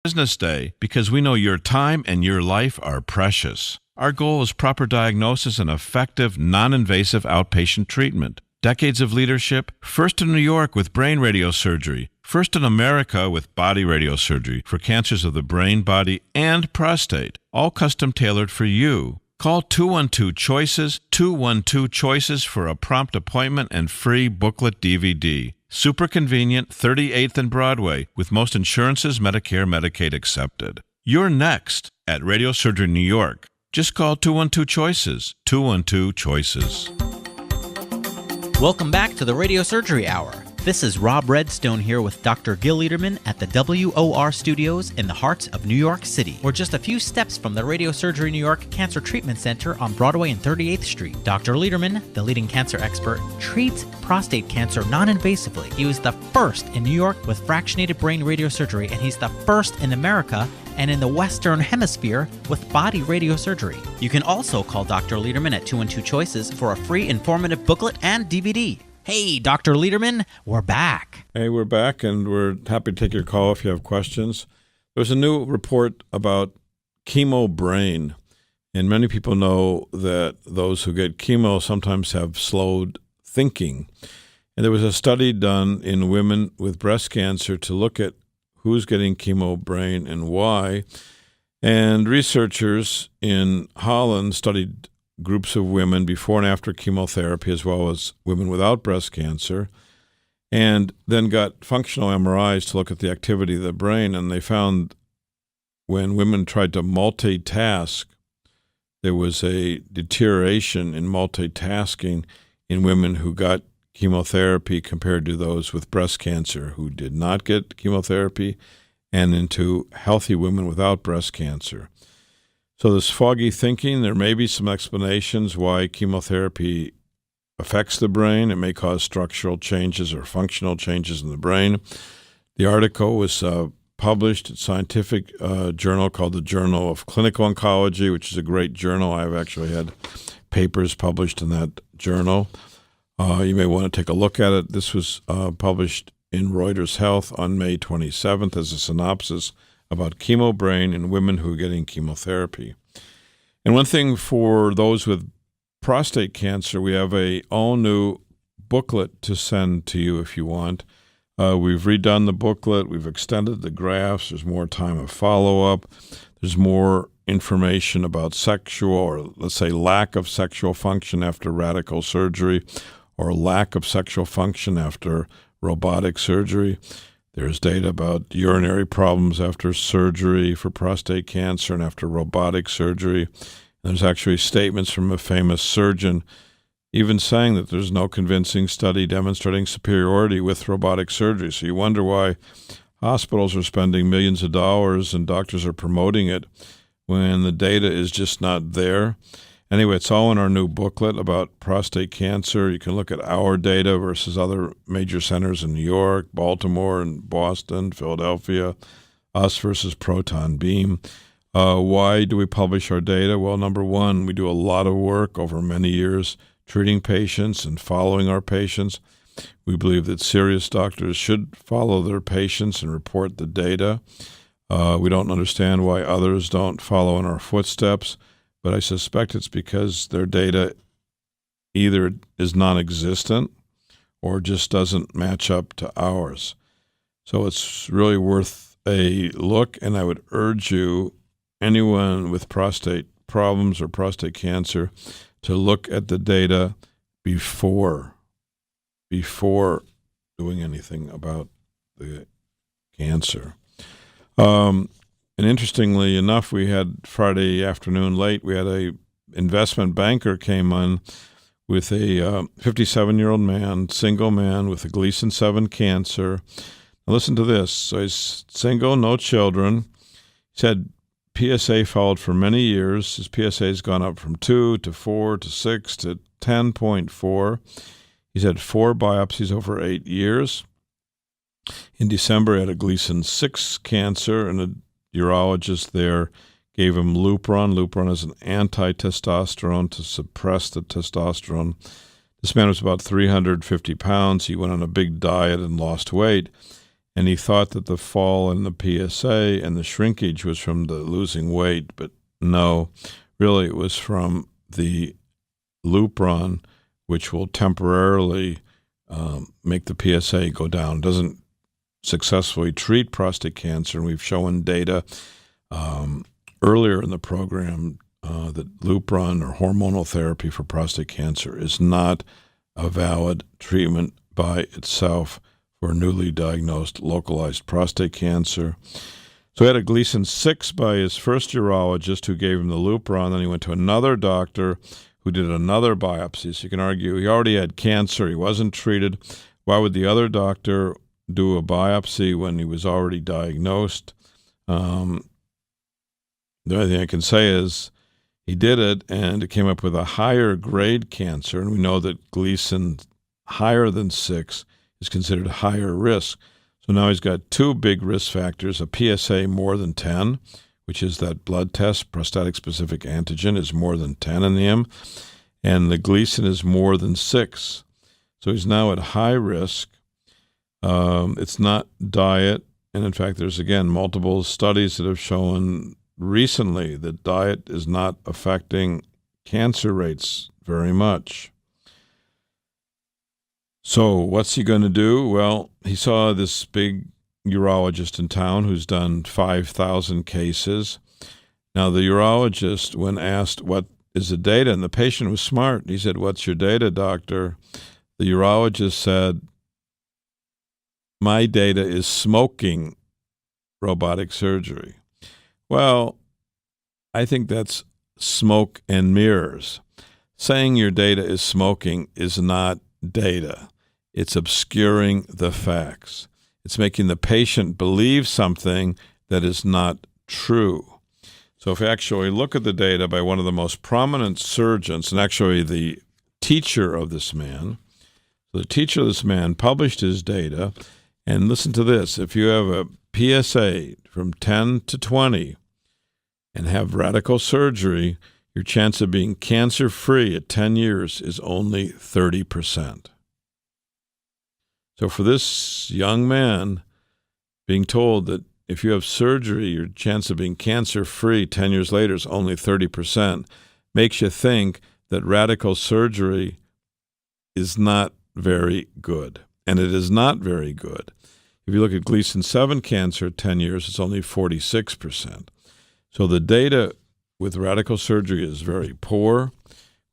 Business Day because we know your time and your life are precious. Our goal is proper diagnosis and effective, non-invasive outpatient treatment. Decades of leadership, first in New York with brain radiosurgery, first in America with body radiosurgery for cancers of the brain, body, and prostate, all custom tailored for you. Call 212-CHOICES, 212-CHOICES for a prompt appointment and free booklet DVD. Super convenient, 38th and Broadway, with most insurances, Medicare, Medicaid accepted. You're next at Radiosurgery New York. Just call 212-CHOICES, 212-CHOICES. Welcome back to the Radiosurgery Hour. This is Rob Redstone here with Dr. Gil Lederman at the WOR Studios in the heart of New York City. We're just a few steps from the Radiosurgery New York Cancer Treatment Center on Broadway and 38th Street. Dr. Lederman, the leading cancer expert, treats prostate cancer non-invasively. He was the first in New York with fractionated brain radiosurgery, and he's the first in America and in the Western Hemisphere with body radiosurgery. You can also call Dr. Lederman at 212-CHOICES for a free informative booklet and DVD. Hey, Dr. Lederman, we're back. Hey, we're back, and we're happy to take your call if you have questions. There's a new report about chemo brain, and many people know that those who get chemo sometimes have slowed thinking. And there was a study done in women with breast cancer to look at who's getting chemo brain and why. And researchers in Holland studied groups of women before and after chemotherapy, as well as women without breast cancer, and then got functional MRIs to look at the activity of the brain. And they found when women tried to multitask, there was a deterioration in multitasking in women who got chemotherapy compared to those with breast cancer who did not get chemotherapy, and into healthy women without breast cancer. So this foggy thinking, there may be some explanations why chemotherapy affects the brain. It may cause structural changes or functional changes in the brain. The article was published in a scientific journal called the Journal of Clinical Oncology, which is a great journal. I've actually had papers published in that journal. You may want to take a look at it. This was published in Reuters Health on May 27th as a synopsis about chemo brain in women who are getting chemotherapy. And one thing for those with prostate cancer, we have a all-new booklet to send to you if you want. We've redone the booklet. We've extended the graphs. There's more time of follow-up. There's more information about sexual, or let's say lack of sexual function after radical surgery, or lack of sexual function after robotic surgery. There's data about urinary problems after surgery for prostate cancer and after robotic surgery. And there's actually statements from a famous surgeon even saying that there's no convincing study demonstrating superiority with robotic surgery. So you wonder why hospitals are spending millions of dollars and doctors are promoting it when the data is just not there. Anyway, it's all in our new booklet about prostate cancer. You can look at our data versus other major centers in New York, Baltimore, and Boston, Philadelphia, us versus Proton Beam. Why do we publish our data? Well, number one, we do a lot of work over many years treating patients and following our patients. We believe that serious doctors should follow their patients and report the data. We don't understand why others don't follow in our footsteps, but I suspect it's because their data either is non-existent or just doesn't match up to ours. So it's really worth a look, and I would urge you, anyone with prostate problems or prostate cancer, to look at the data before doing anything about the cancer. And interestingly enough, we had Friday afternoon late, we had a investment banker came on with a 57-year-old man, single man with a Gleason 7 cancer. Now listen to this. So he's single, no children. He said PSA followed for many years. His PSA has gone up from 2 to 4 to 6 to 10.4. He's had 4 biopsies over 8 years. In December, he had a Gleason 6 cancer, and a urologist there gave him Lupron. Lupron is an anti-testosterone to suppress the testosterone. This man was about 350 pounds. He went on a big diet and lost weight. and he thought that the fall in the PSA and the shrinkage was from the losing weight, but no, really it was from the Lupron, which will temporarily make the PSA go down. It doesn't successfully treat prostate cancer, and we've shown data earlier in the program that Lupron, or hormonal therapy for prostate cancer, is not a valid treatment by itself for newly diagnosed localized prostate cancer. So he had a Gleason 6 by his first urologist who gave him the Lupron. Then he went to another doctor who did another biopsy. So you can argue he already had cancer. He wasn't treated. Why would the other doctor do a biopsy when he was already diagnosed? The only thing I can say is he did it, and it came up with a higher grade cancer. And we know that Gleason higher than 6 is considered higher risk. So now he's got two big risk factors: a PSA more than 10, which is that blood test, prostatic specific antigen, is more than 10 in him, and the Gleason is more than 6. So he's now at high risk. It's not diet, and in fact, there's again multiple studies that have shown recently that diet is not affecting cancer rates very much. So what's he going to do? Well, he saw this big urologist in town who's done 5,000 cases. Now, the urologist, when asked what is the data, and the patient was smart, he said, "What's your data, doctor?" The urologist said, "My data is smoking robotic surgery." Well, I think that's smoke and mirrors. Saying your data is smoking is not data. It's obscuring the facts. It's making the patient believe something that is not true. So if you actually look at the data by one of the most prominent surgeons, and actually the teacher of this man, so the teacher of this man published his data, and listen to this: if you have a PSA from 10 to 20 and have radical surgery, your chance of being cancer-free at 10 years is only 30%. So for this young man, being told that if you have surgery, your chance of being cancer-free 10 years later is only 30%, makes you think that radical surgery is not very good. And it is not very good. If you look at Gleason 7 cancer at 10 years, it's only 46%. So the data with radical surgery is very poor.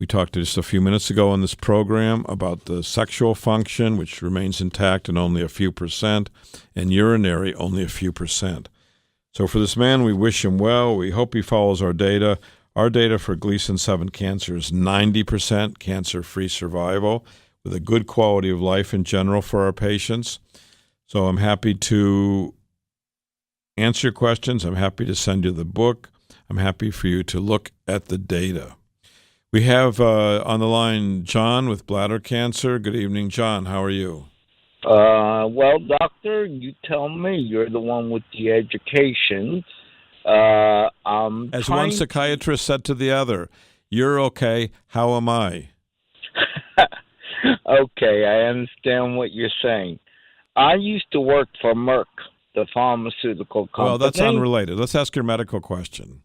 We talked just a few minutes ago on this program about the sexual function, which remains intact in only a few percent, and urinary only a few percent. So for this man, we wish him well. We hope he follows our data. Our data for Gleason 7 cancer is 90% cancer-free survival with a good quality of life in general for our patients. So I'm happy to answer your questions. I'm happy to send you the book. I'm happy for you to look at the data. We have on the line John with bladder cancer. Good evening, John. How are you? Well, doctor, you tell me. You're the one with the education. As one psychiatrist said to the other, "You're okay. How am I?" Okay, I understand what you're saying. I used to work for Merck, the pharmaceutical company. Well, that's unrelated. Let's ask your medical question.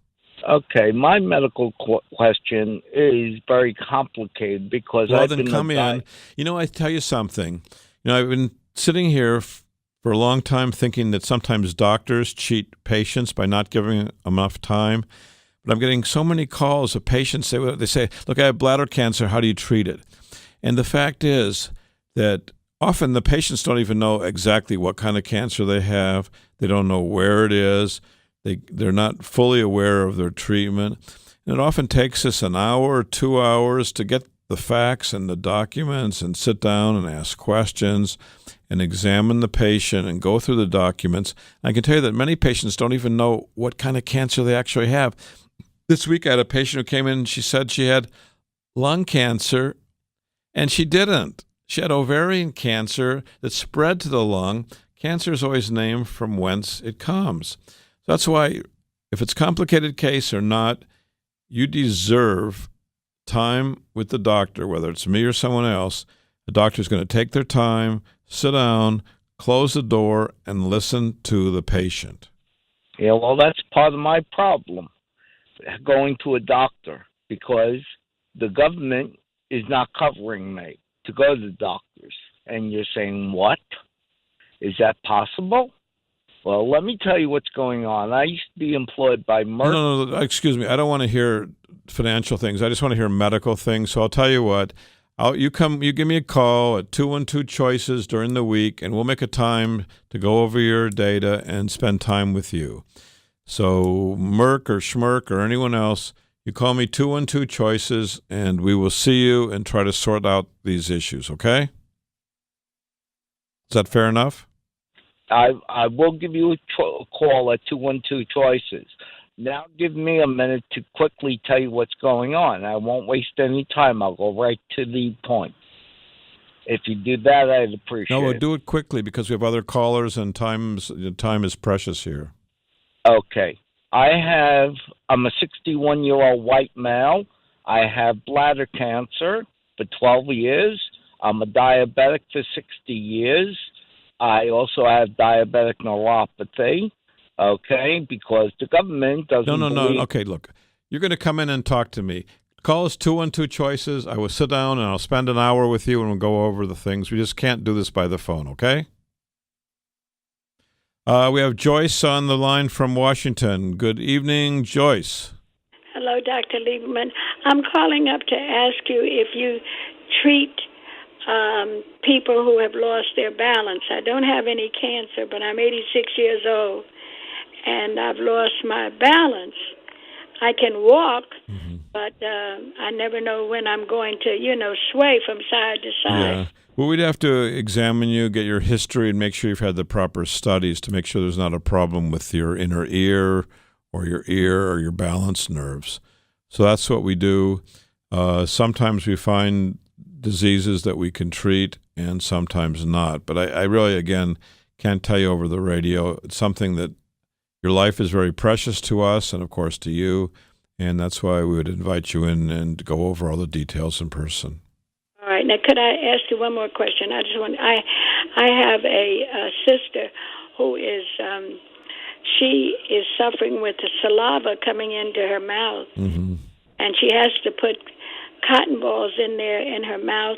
Okay, my medical question is very complicated because I've been come in. You know, I tell you something. You know, I've been sitting here for a long time thinking that sometimes doctors cheat patients by not giving them enough time. But I'm getting so many calls of patients. They say, "Look, I have bladder cancer. How do you treat it?" And the fact is that often the patients don't even know exactly what kind of cancer they have. They don't know where it is. They're not fully aware of their treatment. And it often takes us an hour or 2 hours to get the facts and the documents and sit down and ask questions and examine the patient and go through the documents. I can tell you that many patients don't even know what kind of cancer they actually have. This week I had a patient who came in and she said she had lung cancer, and she didn't. She had ovarian cancer that spread to the lung. Cancer is always named from whence it comes. That's why, if it's a complicated case or not, you deserve time with the doctor, whether it's me or someone else. The doctor's going to take their time, sit down, close the door and listen to the patient. Yeah, well, that's part of my problem, going to a doctor, because the government is not covering me to go to the doctors. And you're saying, what? Is that possible? Well, let me tell you what's going on. I used to be employed by Merck. No, excuse me. I don't want to hear financial things. I just want to hear medical things. So I'll tell you what. You give me a call at 212-CHOICES during the week, and we'll make a time to go over your data and spend time with you. So Merck or Schmerk or anyone else, you call me 212-CHOICES, and we will see you and try to sort out these issues, okay? Is that fair enough? I will give you a call at 212-CHOICES. Now give me a minute to quickly tell you what's going on. I won't waste any time. I'll go right to the point. If you do that, I'd appreciate it. No, we'll do it quickly because we have other callers and time is precious here. Okay. I'm a 61-year-old white male. I have bladder cancer for 12 years. I'm a diabetic for 60 years. I also have diabetic neuropathy, okay, because the government doesn't No. Okay, look, you're going to come in and talk to me. Call us 212-CHOICES. I will sit down and I'll spend an hour with you and we'll go over the things. We just can't do this by the phone, okay? We have Joyce on the line from Washington. Good evening, Joyce. Hello, Dr. Lederman. I'm calling up to ask you if you treat people who have lost their balance. I don't have any cancer, but I'm 86 years old, and I've lost my balance. I can walk, but I never know when I'm going to, sway from side to side. Yeah. Well, we'd have to examine you, get your history, and make sure you've had the proper studies to make sure there's not a problem with your inner ear or your balance nerves. So that's what we do. Sometimes we find diseases that we can treat and sometimes not. But I really, again, can't tell you over the radio. It's something that your life is very precious to us and, of course, to you. And that's why we would invite you in and go over all the details in person. All right. Now, could I ask you one more question? I have a sister who is, she is suffering with the saliva coming into her mouth. Mm-hmm. And she has to put cotton balls in there in her mouth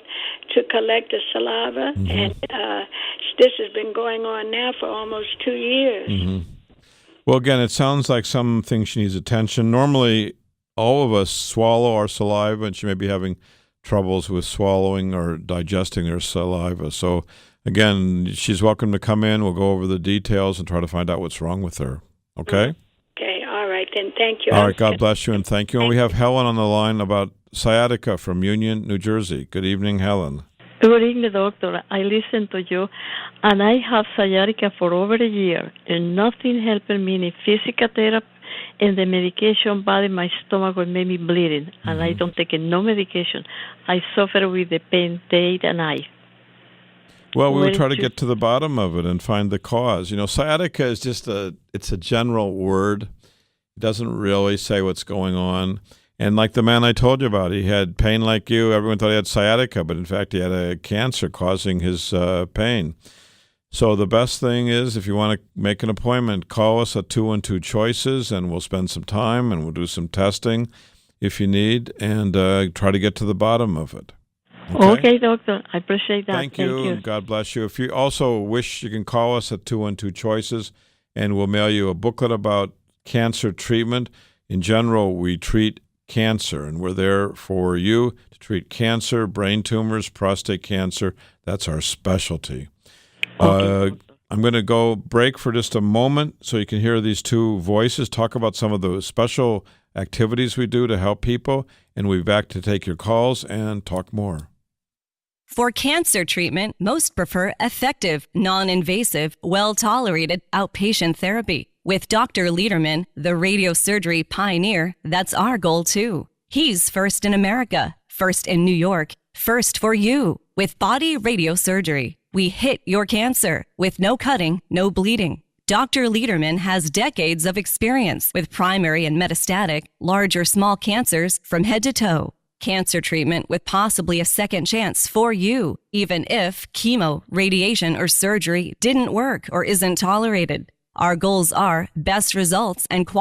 to collect the saliva. Mm-hmm. And this has been going on now for almost 2 years. Mm-hmm. Well, again, it sounds like something she needs attention. Normally, all of us swallow our saliva, and she may be having troubles with swallowing or digesting her saliva. So, again, she's welcome to come in. We'll go over the details and try to find out what's wrong with her. Okay? Mm-hmm. Okay, all right, then. Thank you. All right, God bless you, and thank you. And we have Helen on the line about sciatica from Union, New Jersey. Good evening, Helen. Good evening, doctor. I listen to you, and I have sciatica for over a year, and nothing helping me in physical therapy, and the medication bad in my stomach will make me bleeding, and I don't take no medication. I suffer with the pain day and night. Well, we would try to get to the bottom of it and find the cause. Sciatica is just it's a general word. It doesn't really say what's going on. And like the man I told you about, he had pain like you. Everyone thought he had sciatica, but in fact he had a cancer causing his pain. So the best thing is, if you want to make an appointment, call us at 212-CHOICES, and we'll spend some time and we'll do some testing if you need, and try to get to the bottom of it. Okay, doctor. I appreciate that. Thank you. And God bless you. If you also wish, you can call us at 212-CHOICES, and we'll mail you a booklet about cancer treatment. In general, we treat cancer, and we're there for you to treat cancer, brain tumors, prostate cancer. That's our specialty. I'm going to go break for just a moment so you can hear these two voices talk about some of the special activities we do to help people, and we'll be back to take your calls and talk more. For cancer treatment, most prefer effective, non-invasive, well-tolerated outpatient therapy. With Dr. Lederman, the radiosurgery pioneer, that's our goal too. He's first in America, first in New York, first for you. With Body Radiosurgery, we hit your cancer with no cutting, no bleeding. Dr. Lederman has decades of experience with primary and metastatic, large or small cancers from head to toe. Cancer treatment with possibly a second chance for you, even if chemo, radiation, or surgery didn't work or isn't tolerated. Our goals are best results and quality.